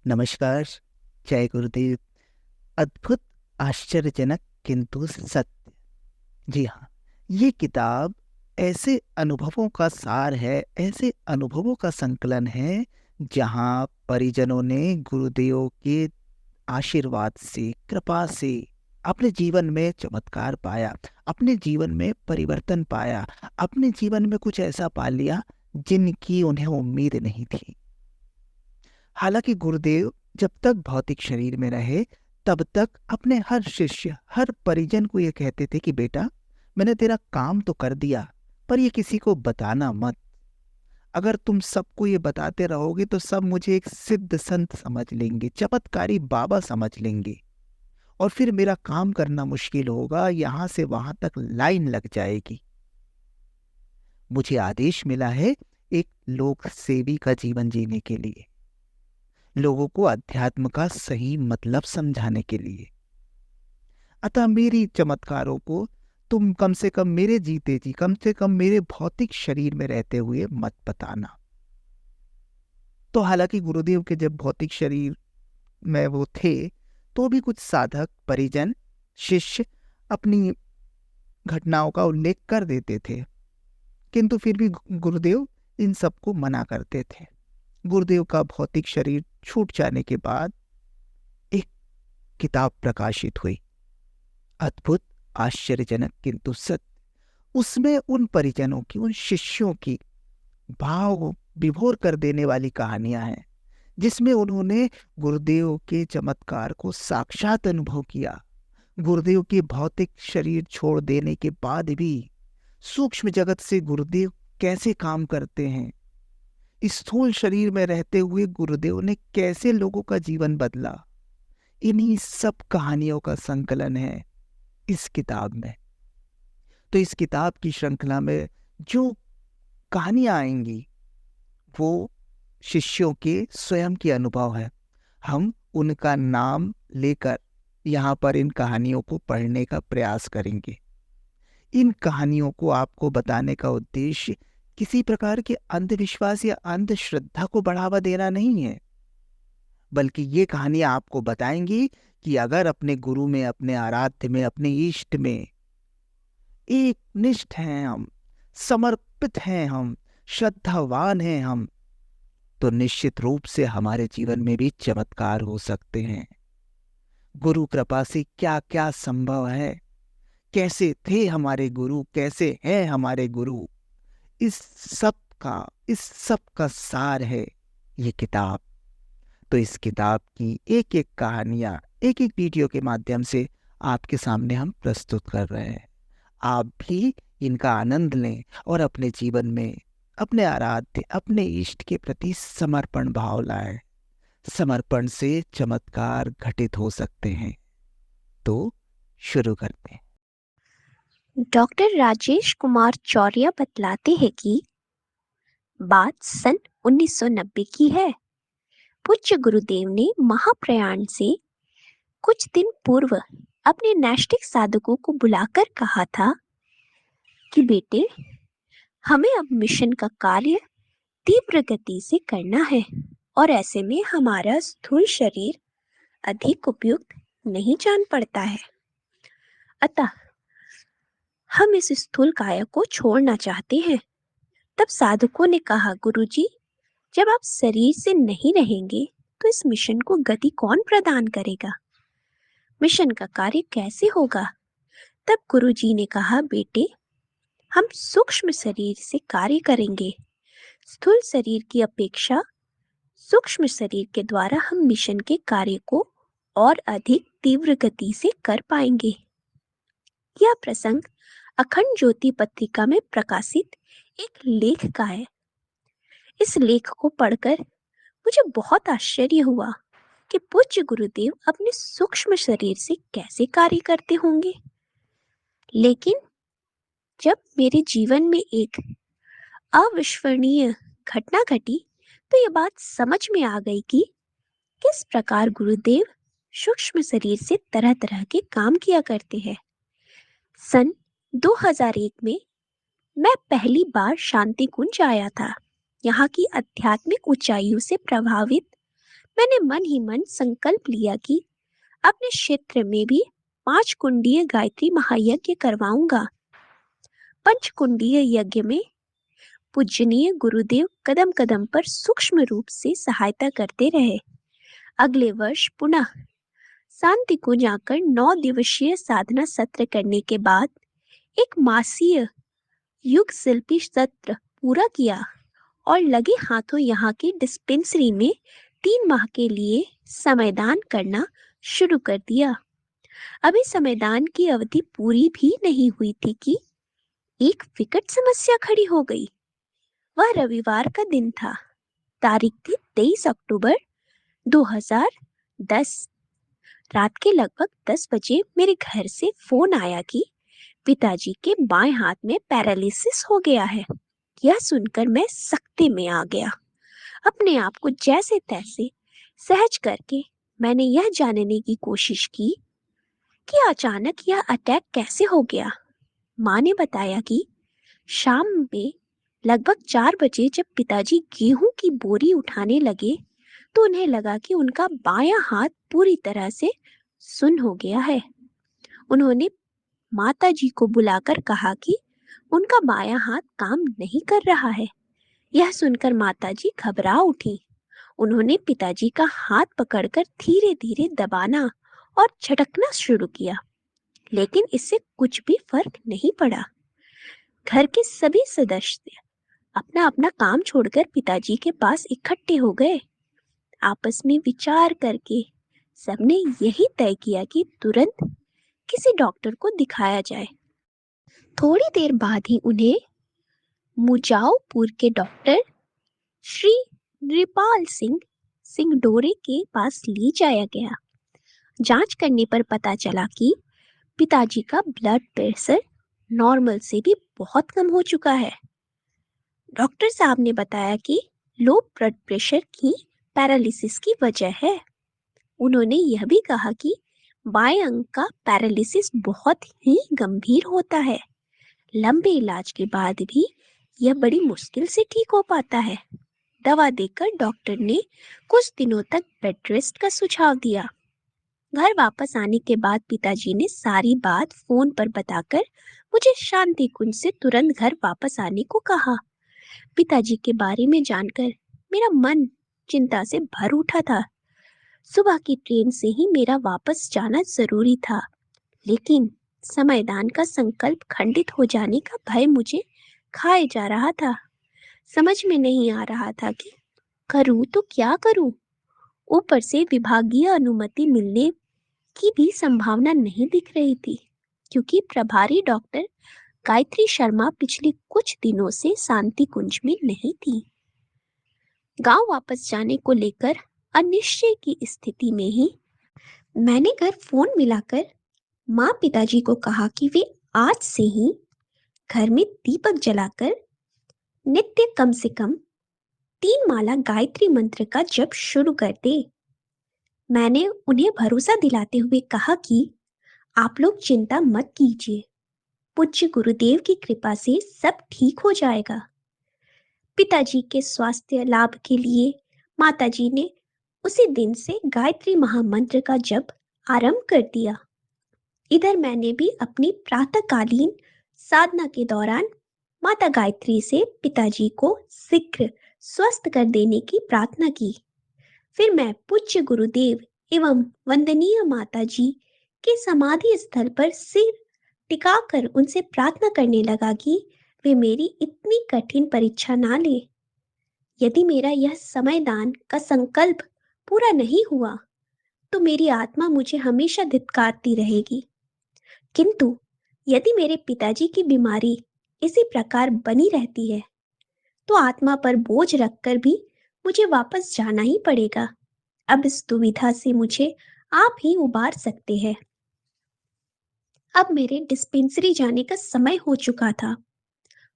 नमस्कार। जय गुरुदेव। अद्भुत, आश्चर्यजनक किंतु सत्य। जी हाँ, ये किताब ऐसे अनुभवों का सार है, ऐसे अनुभवों का संकलन है जहाँ परिजनों ने गुरुदेव के आशीर्वाद से, कृपा से अपने जीवन में चमत्कार पाया, अपने जीवन में परिवर्तन पाया, अपने जीवन में कुछ ऐसा पा लिया जिनकी उन्हें उम्मीद नहीं थी। हालांकि गुरुदेव जब तक भौतिक शरीर में रहे तब तक अपने हर शिष्य, हर परिजन को ये कहते थे कि बेटा, मैंने तेरा काम तो कर दिया, पर ये किसी को बताना मत। अगर तुम सबको ये बताते रहोगे तो सब मुझे एक सिद्ध संत समझ लेंगे, चमत्कारी बाबा समझ लेंगे, और फिर मेरा काम करना मुश्किल होगा, यहां से वहां तक लाइन लग जाएगी। मुझे आदेश मिला है एक लोक सेवी का जीवन जीने के लिए, लोगों को अध्यात्म का सही मतलब समझाने के लिए। अतः मेरी चमत्कारों को तुम कम से कम मेरे जीते जी, कम से कम मेरे भौतिक शरीर में रहते हुए मत बताना। तो हालांकि गुरुदेव के जब भौतिक शरीर में वो थे तो भी कुछ साधक, परिजन, शिष्य अपनी घटनाओं का उल्लेख कर देते थे, किंतु फिर भी गुरुदेव इन सबको मना करते थे। गुरुदेव का भौतिक शरीर छूट जाने के बाद एक किताब प्रकाशित हुई, अद्भुत, आश्चर्यजनक किंतु सत्य। उसमें उन परिजनों की, उन शिष्यों की भाव विभोर कर देने वाली कहानियां हैं, जिसमें उन्होंने गुरुदेव के चमत्कार को साक्षात अनुभव किया। गुरुदेव के भौतिक शरीर छोड़ देने के बाद भी सूक्ष्म जगत से गुरुदेव कैसे काम करते हैं, स्थूल शरीर में रहते हुए गुरुदेव ने कैसे लोगों का जीवन बदला, इन्हीं सब कहानियों का संकलन है इस किताब में। तो इस किताब की श्रृंखला में जो कहानियां आएंगी वो शिष्यों के स्वयं के अनुभव है। हम उनका नाम लेकर यहाँ पर इन कहानियों को पढ़ने का प्रयास करेंगे। इन कहानियों को आपको बताने का उद्देश्य किसी प्रकार के अंधविश्वास या अंधश्रद्धा को बढ़ावा देना नहीं है, बल्कि ये कहानियां आपको बताएंगी कि अगर अपने गुरु में, अपने आराध्य में, अपने इष्ट में एक निष्ठ हैं हम, समर्पित हैं हम, श्रद्धावान हैं हम, तो निश्चित रूप से हमारे जीवन में भी चमत्कार हो सकते हैं। गुरु कृपा से क्या क्या संभव है, कैसे थे हमारे गुरु, कैसे हैं हमारे गुरु, इस सब का सार है ये किताब। तो इस किताब की एक एक कहानियां एक एक वीडियो के माध्यम से आपके सामने हम प्रस्तुत कर रहे हैं। आप भी इनका आनंद लें और अपने जीवन में अपने आराध्य, अपने इष्ट के प्रति समर्पण भाव लाएं। समर्पण से चमत्कार घटित हो सकते हैं। तो शुरू करते हैं। डॉक्टर राजेश कुमार चौरिया बतलाते हैं कि बात सन 1990 की है। पूज्य गुरुदेव ने महाप्रयाण से कुछ दिन पूर्व अपने नैष्ठिक साधकों को बुलाकर कहा था कि बेटे, हमें अब मिशन का कार्य तीव्र गति से करना है और ऐसे में हमारा स्थूल शरीर अधिक उपयुक्त नहीं जान पड़ता है। अतः हम इस स्थूल काया को छोड़ना चाहते हैं। तब साधकों ने कहा, गुरुजी, जब आप शरीर से नहीं रहेंगे तो इस मिशन को गति कौन प्रदान करेगा? मिशन का कार्य कैसे होगा? तब गुरुजी ने कहा, बेटे, हम सूक्ष्म शरीर से कार्य करेंगे। स्थूल शरीर की अपेक्षा सूक्ष्म शरीर के द्वारा हम मिशन के कार्य को और अधिक तीव्र गति से कर पाएंगे। यह प्रसंग अखंड ज्योति पत्रिका में प्रकाशित एक लेख का है। इस लेख को पढ़कर मुझे बहुत आश्चर्य हुआ कि पूज्य गुरुदेव अपने सूक्ष्म शरीर से कैसे कार्य करते होंगे। लेकिन जब मेरे जीवन में एक अविस्मरणीय घटना घटी तो यह बात समझ में आ गई कि किस प्रकार गुरुदेव सूक्ष्म शरीर से तरह तरह के काम किया करते हैं। सन 2001 में मैं पहली बार शांति कुंज आया था। यहाँ की आध्यात्मिक ऊंचाइयों से प्रभावित मैंने मन ही मन संकल्प लिया कि अपने क्षेत्र में भी 5 कुंडीय गायत्री महायज्ञ करवाऊंगा। पंचकुंडीय यज्ञ में पूजनीय गुरुदेव कदम कदम पर सूक्ष्म रूप से सहायता करते रहे। अगले वर्ष पुनः शांति को जाकर 9 दिवसीय साधना सत्र करने के बाद एक मासीय युग शिल्पी सत्र पूरा किया और लगे हाथों यहाँ की डिस्पेंसरी में 3 माह के लिए समयदान करना शुरू कर दिया। अभी समयदान की अवधि पूरी भी नहीं हुई थी कि एक विकट समस्या खड़ी हो गई। वह रविवार का दिन था। तारीख थी 23 अक्टूबर 2010। रात के लगभग 10 बजे मेरे घर से फोन आया कि पिताजी के बाएं हाथ में पैरालिसिस हो गया है। यह सुनकर मैं सकते में आ गया। अपने आप को जैसे तैसे सहज करके मैंने यह जानने की कोशिश की कि अचानक यह अटैक कैसे हो गया। माँ ने बताया कि शाम में लगभग 4 बजे जब पिताजी गेहूं की बोरी उठाने लगे तो उन्हें लगा कि उनका बायां हाथ पूरी तरह से सुन्न हो गया है। उन्होंने माताजी को बुलाकर कहा कि उनका बायां हाथ काम नहीं कर रहा है। यह सुनकर माताजी घबरा उठी। उन्होंने पिताजी का हाथ पकड़कर धीरे धीरे दबाना और झटकना शुरू किया, लेकिन इससे कुछ भी फर्क नहीं पड़ा। घर के सभी सदस्य अपना अपना काम छोड़कर पिताजी के पास इकट्ठे हो गए। आपस में विचार करके सबने यही तय किया कि तुरंत किसी डॉक्टर को दिखाया जाए। थोड़ी देर बाद ही उन्हें मुजाओपुर के डॉक्टर श्री नृपाल सिंह सिंगडोरे के पास ले जाया गया। जांच करने पर पता चला कि पिताजी का ब्लड प्रेशर नॉर्मल से भी बहुत कम हो चुका है। डॉक्टर साहब ने बताया कि लो ब्लड प्रेशर ही पैरालिसिस की वजह है। उन्होंने यह भी कहा कि बाएं अंग का पैरालिसिस बहुत ही गंभीर होता है। लंबे इलाज के बाद भी यह बड़ी मुश्किल से ठीक हो पाता है। दवा देकर डॉक्टर ने कुछ दिनों तक बेड रेस्ट का सुझाव दिया। घर वापस आने के बाद पिताजी ने सारी बात फोन पर बताकर मुझे शांति कुंज से तुरंत घर वापस आने को कहा। पिताजी के बारे में जानकर मेरा मन चिंता से भर उठा था। सुबह की ट्रेन से ही मेरा वापस जाना जरूरी था, लेकिन समयदान का संकल्प खंडित हो जाने का भय मुझे खाए जा रहा था। समझ में नहीं आ रहा था कि करूं तो क्या करूं। ऊपर से विभागीय अनुमति मिलने की भी संभावना नहीं दिख रही थी, क्योंकि प्रभारी डॉक्टर गायत्री शर्मा पिछले कुछ दिनों से शांति कुंज में नहीं थी। गांव वापस जाने को लेकर अनिश्चय की स्थिति में ही मैंने घर फोन मिलाकर माँ पिताजी को कहा कि वे आज से ही घर में दीपक जलाकर नित्य कम से कम 3 माला गायत्री मंत्र का जप शुरू कर दे। मैंने उन्हें भरोसा दिलाते हुए कहा कि आप लोग चिंता मत कीजिए, पूज्य गुरुदेव की कृपा से सब ठीक हो जाएगा। पिताजी के स्वास्थ्य लाभ के लिए माताजी ने उसी दिन से गायत्री महामंत्र का जप आरंभ कर दिया। इधर मैंने भी अपनी प्रातःकालीन साधना के दौरान माता गायत्री से पिताजी को शीघ्र स्वस्थ कर देने की प्रार्थना की। फिर मैं पूज्य गुरुदेव एवं वंदनीय माताजी के समाधि स्थल पर सिर टिकाकर उनसे प्रार्थना करने लगा कि वे मेरी इतनी कठिन परीक्षा ना ले। यदि मेरा यह समयदान का संकल्प पूरा नहीं हुआ तो मेरी आत्मा मुझे हमेशा धिक्कारती रहेगी, किंतु यदि मेरे पिताजी की बीमारी इसी प्रकार बनी रहती है तो आत्मा पर बोझ रखकर भी मुझे वापस जाना ही पड़ेगा। अब इस दुविधा से मुझे आप ही उबार सकते हैं। अब मेरे डिस्पेंसरी जाने का समय हो चुका था।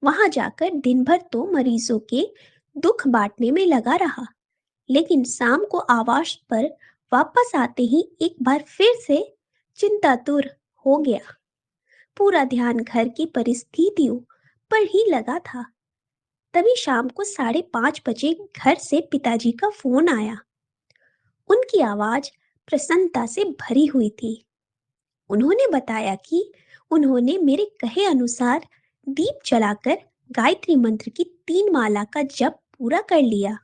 वहां जाकर दिन भर तो मरीजों के दुख बांटने में लगा रहा, लेकिन शाम को आवास पर वापस आते ही एक बार फिर से चिंतातुर हो गया। पूरा ध्यान घर की परिस्थितियों पर ही लगा था। तभी शाम को 5:30 बजे घर से पिताजी का फोन आया। उनकी आवाज प्रसन्नता से भरी हुई थी। उन्होंने बताया कि उन्होंने मेरे कहे अनुसार दीप जलाकर गायत्री मंत्र की 3 माला का जप पूरा कर लिया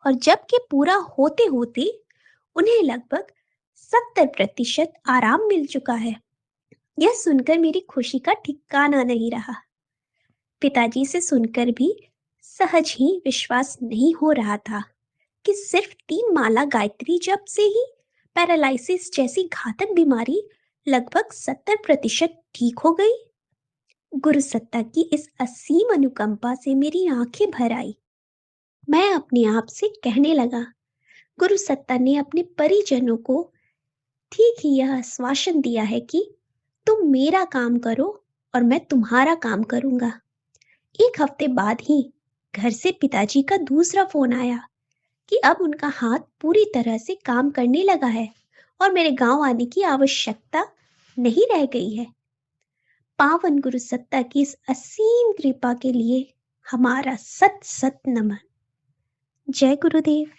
और जप के पूरा होते होते उन्हें लगभग 70% आराम मिल चुका है। यह सुनकर मेरी खुशी का ठिकाना नहीं रहा। पिताजी से सुनकर भी सहज ही विश्वास नहीं हो रहा था कि सिर्फ 3 माला गायत्री जप से ही पैरालिसिस जैसी घातक बीमारी लगभग 70% ठीक हो गई। गुरु सत्ता की इस असीम अनुकंपा से मेरी आंखें भर आई। मैं अपने आप से कहने लगा, गुरु सत्ता ने अपने परिजनों को ठीक ही यह आश्वासन दिया है कि तुम मेरा काम करो और मैं तुम्हारा काम करूंगा। 1 हफ्ते बाद ही घर से पिताजी का दूसरा फोन आया कि अब उनका हाथ पूरी तरह से काम करने लगा है और मेरे गांव आने की आवश्यकता नहीं रह गई है। पावन गुरु सत्ता की इस असीम कृपा के लिए हमारा सत सत नमन। जय गुरुदेव।